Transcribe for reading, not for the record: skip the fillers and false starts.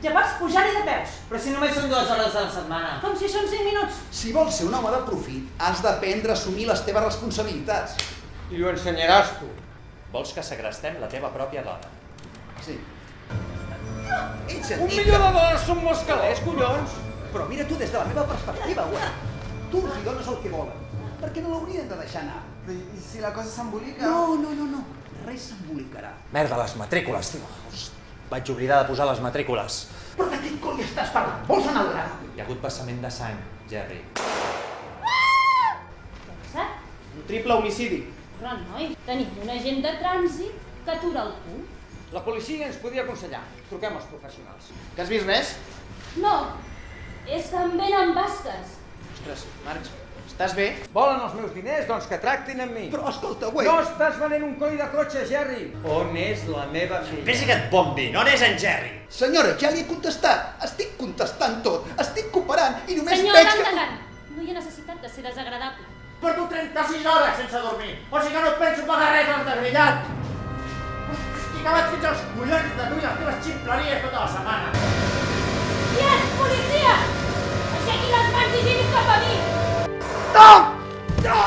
Ja pots pujar-hi de peus. Però si només són 2 hores a la setmana. Com si són 5 minuts. Si vols ser un home de profit, has d'aprendre a assumir les teves responsabilitats. I ho ensenyaràs tu. Vols que segrestem la teva pròpia dona? Sí. Ets Un sentit milió de dòlars són molts calés, collons! Però mira tu des de la meva perspectiva, güey. Tu els dones el que volen. Per què no l'haurien de deixar anar? Però i si la cosa s'embolica? No. Res s'embolicarà. Merda, les matrícules, tio. Vaig oblidar de posar les matrícules. Però de quin coll estàs parlant? Vols anar al gra? Hi ha hagut vessament de sang, Jerry. Què ha passat? Un triple homicidi. Però, noi, tenim un agent de trànsit que atura el cul. La policia ens podia aconsellar. Truquem als professionals. Que has vist res? No, és que em venen basques. Ostres, Marx, estàs bé? Volen els meus diners? Doncs que tractin amb mi. Però escolta, güey. No estàs venent un coll de cotxe, Jerry. On és la meva filla? Vés que et bombi, on és en Jerry? Senyora, ja li he contestat. Estic contestant tot. Estic cooperant i només Senyor veig que... Dandagan, no hi ha necessitat de ser desagradable. Porto 36 hores sense dormir. O sigui que no et penso pagar res per desvellat. Estic acabat fins als collons de tu i les teves ximpleries tota la setmana. Tiet, policia! Aixequi les mans i giris cap a mi! No! No!